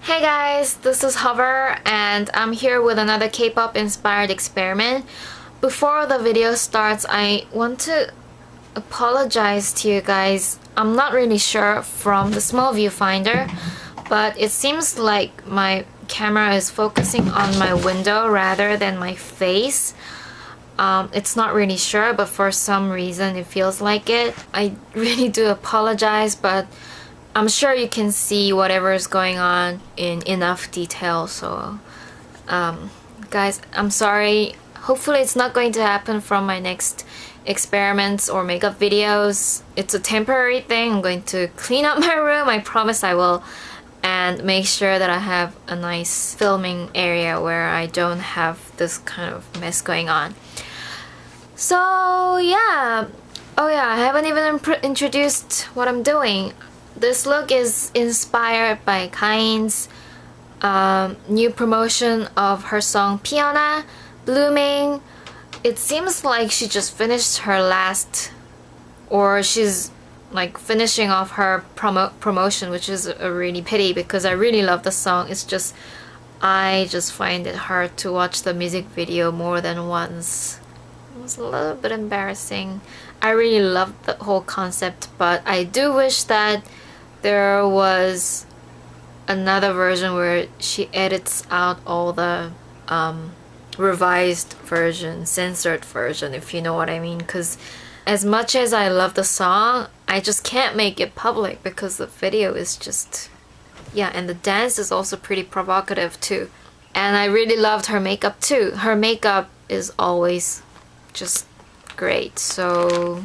Hey guys, this is Hover and I'm here with another K-pop inspired experiment. Before the video starts, I want to apologize to you guys. I'm not really sure from the small viewfinder, but it seems like my camera is focusing on my window rather than my face. It's not really sure, but for some reason it feels like it. I really do apologize, but I'm sure you can see whatever is going on in enough detail, so guys, I'm sorry. Hopefully it's not going to happen from my next experiments or makeup videos. It's a temporary thing. I'm going to clean up my room, I promise I will, and make sure that I have a nice filming area where I don't have this kind of mess going on. So yeah, oh yeah, I haven't even introduced what I'm doing. This look is inspired by Kain's new promotion of her song Piona, Blooming. It seems like she just finished her last, or she's like finishing off her promotion, which is a really pity because I really love the song. It's just, I just find it hard to watch the music video more than once. It was a little bit embarrassing. I really loved the whole concept, but I do wish that there was another version where she edits out all the revised version, censored version, if you know what I mean, because as much as I love the song, I just can't make it public because the video is just, yeah, and the dance is also pretty provocative too. And I really loved her makeup too. Her makeup is always just great, so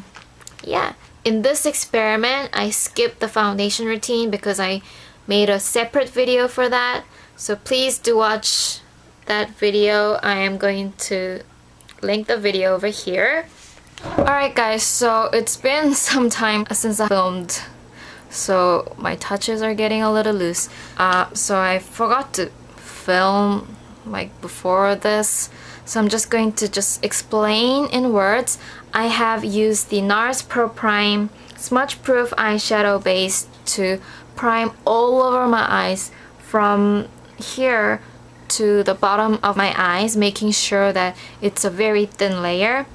yeah. In this experiment, I skipped the foundation routine because I made a separate video for that. So please do watch that video. I am going to link the video over here. Alright guys, so it's been some time since I filmed, so my touches are getting a little loose. So I forgot to film like before this. So I'm just going to just explain in words. I have used the NARS Pro Prime Smudge Proof Eyeshadow Base to prime all over my eyes from here to the bottom of my eyes, making sure that it's a very thin layer.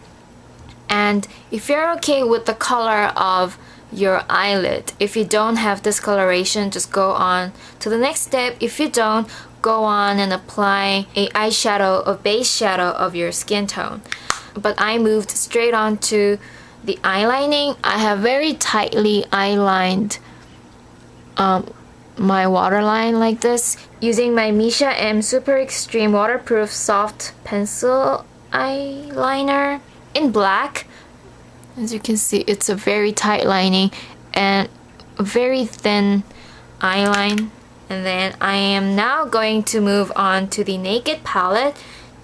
And if you're okay with the color of your eyelid, if you don't have discoloration, just go on to the next step. If you don't, go on and apply a eyeshadow, a base shadow of your skin tone. But I moved straight on to the eyelining. I have very tightly eyelined my waterline like this using my Missha M Super Extreme Waterproof Soft Pencil Eyeliner in black. As you can see, it's a very tight lining and a very thin eyeline. And then I am now going to move on to the Naked palette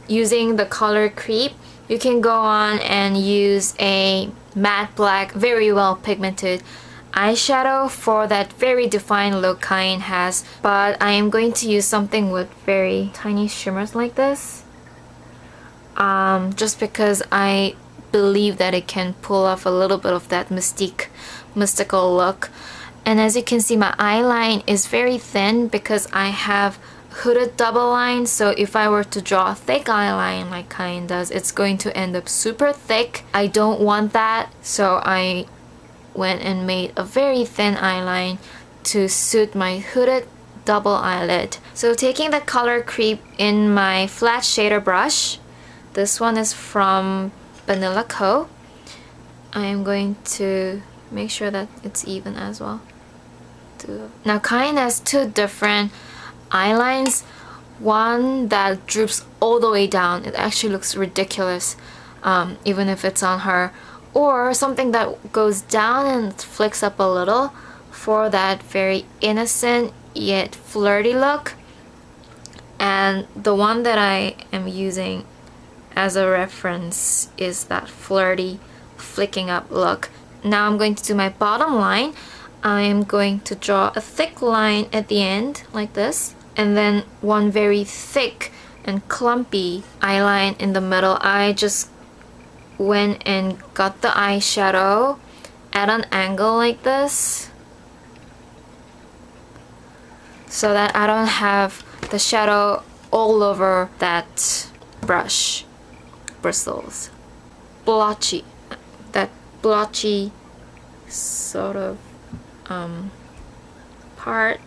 using the color Creep. You can go on and use a matte black, very well pigmented eyeshadow for that very defined look Kain has. But I am going to use something with very tiny shimmers like this. Just because I believe that it can pull off a little bit of that mystical look. And as you can see, my eyeline is very thin because I have hooded double line, so if I were to draw a thick eyeline like Kain does, it's going to end up super thick. I don't want that, so I went and made a very thin eyeline to suit my hooded double eyelid. So taking the color Creep in my flat shader brush, this one is from Vanilla Co. I am going to make sure that it's even as well. Now Kain has two different eyelines. One that droops all the way down. It actually looks ridiculous even if it's on her. Or something that goes down and flicks up a little for that very innocent yet flirty look. And the one that I am using as a reference is that flirty flicking up look. Now I'm going to do my bottom line. I am going to draw a thick line at the end like this, and then one very thick and clumpy eyeline in the middle. I just went and got the eyeshadow at an angle like this so that I don't have the shadow all over that brush bristles. Blotchy, that blotchy sort of part,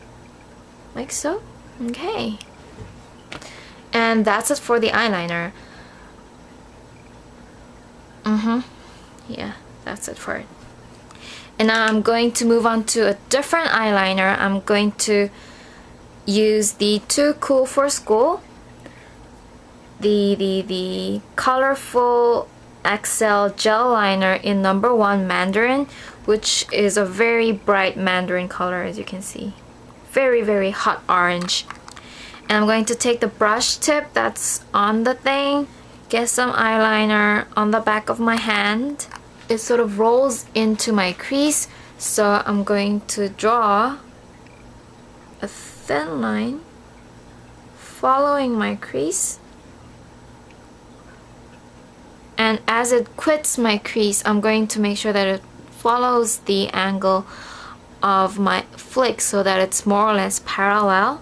like so. Okay, and that's it for the eyeliner. Yeah, that's it for it. And now I'm going to move on to a different eyeliner. I'm going to use the Too Cool for School, the colorful Accel gel liner in #1 Mandarin, which is a very bright mandarin color, as you can see. Very, very hot orange. And I'm going to take the brush tip that's on the thing, get some eyeliner on the back of my hand. It sort of rolls into my crease, so I'm going to draw a thin line following my crease. And as it quits my crease, I'm going to make sure that it follows the angle of my flick so that it's more or less parallel.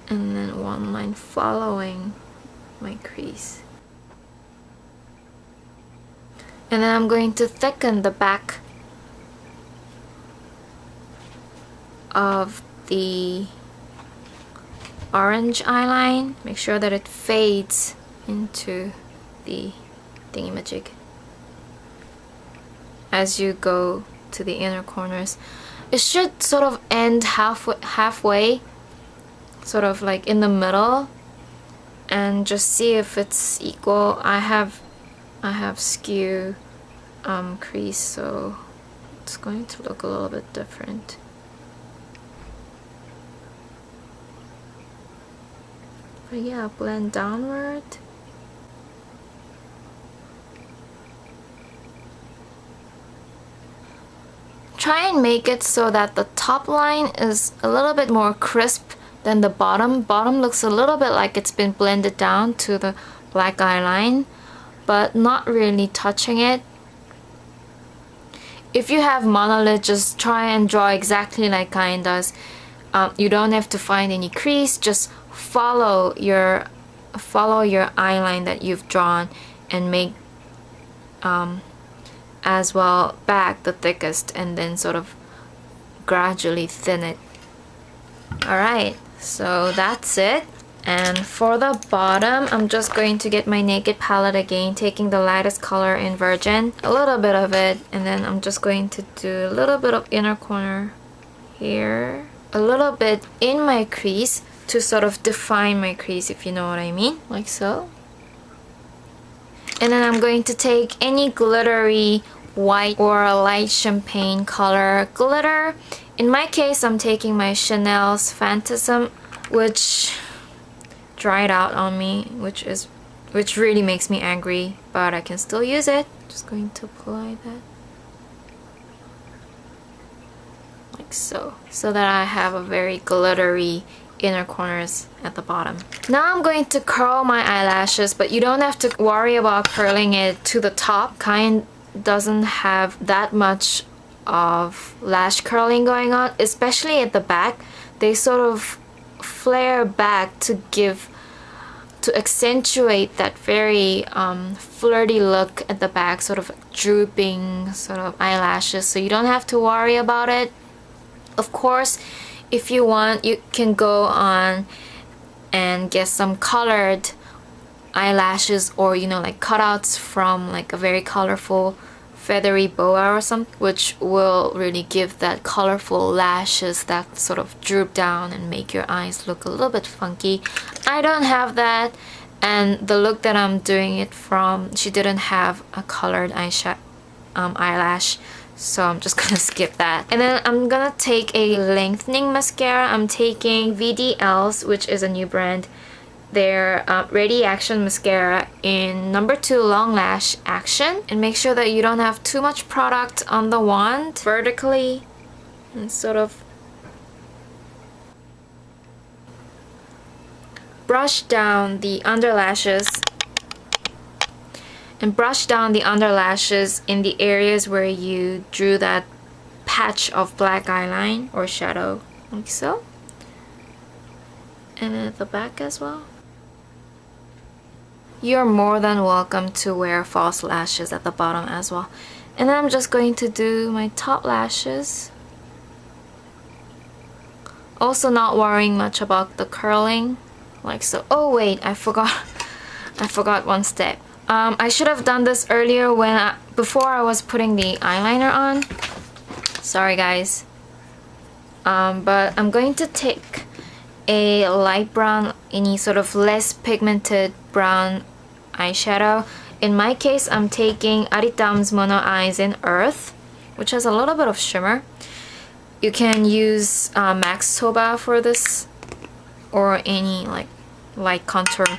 And then one line following my crease. And then I'm going to thicken the back of the orange eyeline. Make sure that it fades into the thingamajig as you go to the inner corners. It should sort of end halfway, sort of like in the middle, and just see if it's equal. I have skew crease, so it's going to look a little bit different. But yeah, blend downward. Try and make it so that the top line is a little bit more crisp than the bottom. Bottom looks a little bit like it's been blended down to the black eyeline, but not really touching it. If you have monolith, just try and draw exactly like Kain does. You don't have to find any crease, just follow your eyeline that you've drawn and make as well back the thickest, and then sort of gradually thin it. Alright, so that's it. And for the bottom, I'm just going to get my Naked palette again, taking the lightest color in Virgin, a little bit of it, and then I'm just going to do a little bit of inner corner here, a little bit in my crease to sort of define my crease, if you know what I mean, like so. And then I'm going to take any glittery white or a light champagne color glitter. In my case, I'm taking my Chanel's Fantasme, which dried out on me, which really makes me angry, but I can still use it. Just going to apply that like so that I have a very glittery inner corners at the bottom. Now I'm going to curl my eyelashes, but you don't have to worry about curling it to the top. Kain doesn't have that much of lash curling going on, especially at the back. They sort of flare back to accentuate that very flirty look at the back, sort of drooping sort of eyelashes, so you don't have to worry about it. Of course, if you want, you can go on and get some colored eyelashes, or you know, like cutouts from like a very colorful feathery boa or something, which will really give that colorful lashes that sort of droop down and make your eyes look a little bit funky. I don't have that, and the look that I'm doing it from, she didn't have a colored eyelash, so I'm just gonna skip that. And then I'm gonna take a lengthening mascara. I'm taking VDL's, which is a new brand, their Ready Action mascara in #2 Long Lash Action. And make sure that you don't have too much product on the wand vertically, and sort of brush down the underlashes, and brush down the underlashes in the areas where you drew that patch of black eyeline or shadow, like so. And then at the back as well. You're more than welcome to wear false lashes at the bottom as well. And then I'm just going to do my top lashes. Also not worrying much about the curling, like so. Oh wait, I forgot one step. I should have done this earlier before I was putting the eyeliner on. Sorry guys. But I'm going to take a light brown, any sort of less pigmented brown eyeshadow. In my case, I'm taking Aritaum's Mono Eyes in Earth, which has a little bit of shimmer. You can use Max Soba for this, or any like light contour,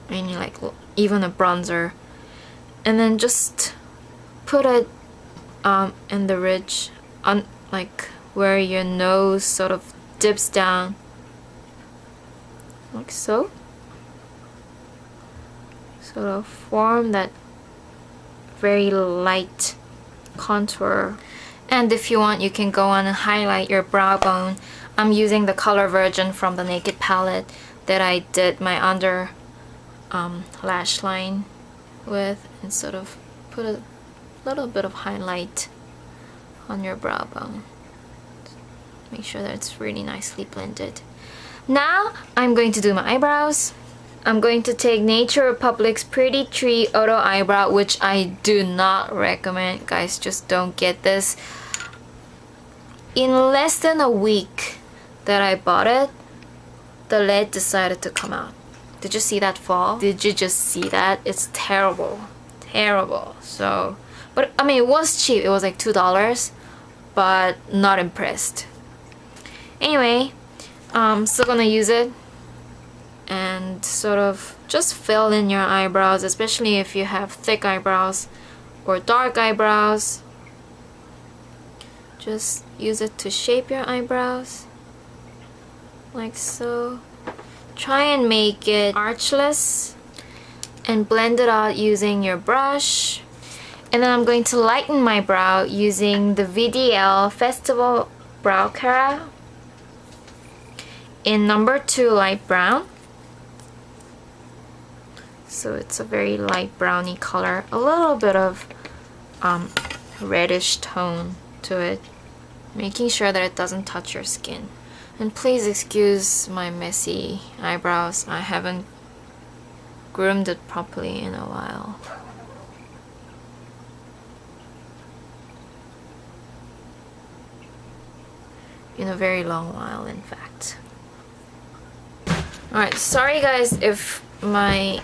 any like even a bronzer, and then just put it in the ridge, on like where your nose sort of dips down, like so. Sort of form that very light contour. And if you want, you can go on and highlight your brow bone. I'm using the color version from the Naked palette that I did my under lash line with, and sort of put a little bit of highlight on your brow bone. Make sure that it's really nicely blended. Now I'm going to do my eyebrows. I'm going to take Nature Republic's Pretty Tree Auto Eyebrow, which I do not recommend. Guys, just don't get this. In less than a week that I bought it, the lid decided to come out. Did you see that fall? Did you just see that? It's terrible. Terrible. So, but I mean, it was cheap. It was like $2, but not impressed. Anyway, I'm still gonna use it and sort of just fill in your eyebrows, especially if you have thick eyebrows or dark eyebrows. Just use it to shape your eyebrows, like so. Try and make it archless and blend it out using your brush. And then I'm going to lighten my brow using the VDL Festival Borwcara in number 2 light brown. So it's a very light browny color, a little bit of reddish tone to it, making sure that it doesn't touch your skin. And please excuse my messy eyebrows. I haven't groomed it properly in a while. In a very long while, in fact. Alright, sorry guys if my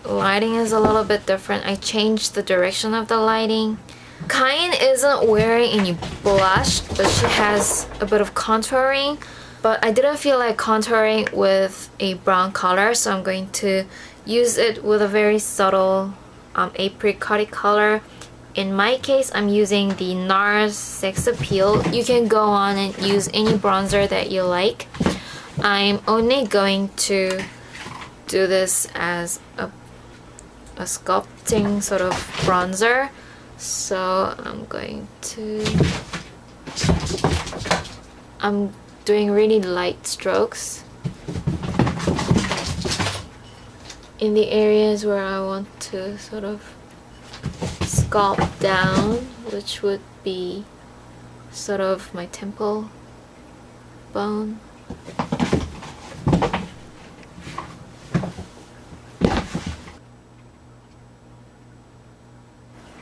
lighting is a little bit different. I changed the direction of the lighting. Kain isn't wearing any blush, but she has a bit of contouring. But I didn't feel like contouring with a brown color, so I'm going to use it with a very subtle apricot color. In my case, I'm using the NARS Sex Appeal. You can go on and use any bronzer that you like. I'm only going to do this as a sculpting sort of bronzer. So I'm doing really light strokes in the areas where I want to sort of sculpt down, which would be sort of my temple bone.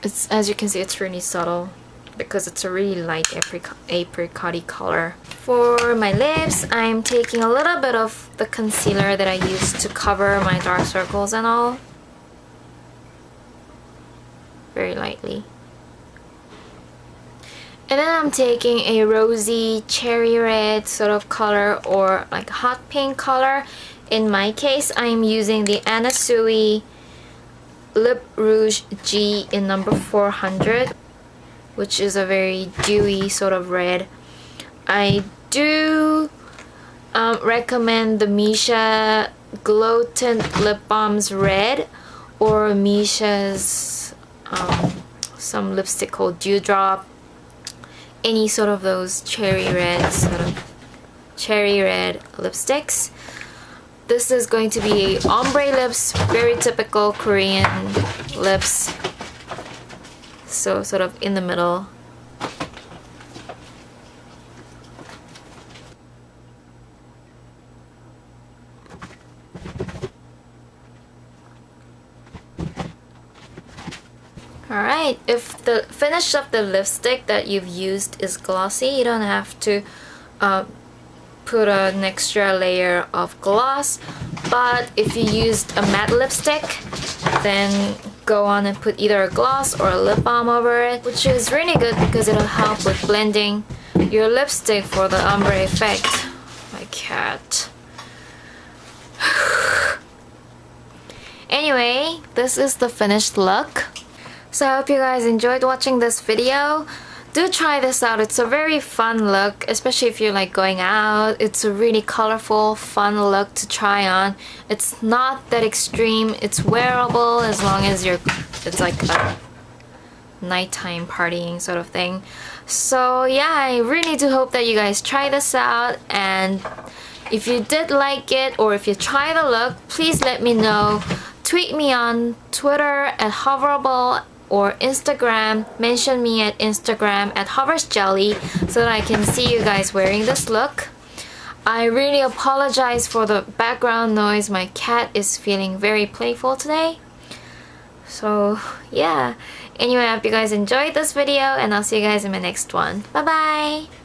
It's, as you can see, it's really subtle because it's a really light apricot color. For my lips, I'm taking a little bit of the concealer that I used to cover my dark circles and all. Very lightly. And then I'm taking a rosy cherry red sort of color, or like hot pink color. In my case, I'm using the Anna Sui Lip Rouge G in number 400, which is a very dewy sort of red. I do recommend the Missha Glow Tint Lip Balms Red, or Missha's some lipstick called Dewdrop. any sort of those cherry red lipsticks. This is going to be ombre lips, very typical Korean lips. So sort of in the middle. Alright, if the finish of the lipstick that you've used is glossy, you don't have to put an extra layer of gloss. But if you used a matte lipstick, then go on and put either a gloss or a lip balm over it, which is really good because it'll help with blending your lipstick for the ombre effect. My cat. Anyway, this is the finished look. So I hope you guys enjoyed watching this video. Do try this out. It's a very fun look, especially if you're like going out. It's a really colorful, fun look to try on. It's not that extreme. It's wearable as long as it's like a nighttime partying sort of thing. So yeah, I really do hope that you guys try this out, and if you did like it or if you try the look, please let me know. Tweet me on Twitter at hoverable or Instagram. Mention me at Instagram at hoversjelly so that I can see you guys wearing this look. I really apologize for the background noise. My cat is feeling very playful today. So yeah. Anyway, I hope you guys enjoyed this video, and I'll see you guys in my next one. Bye bye!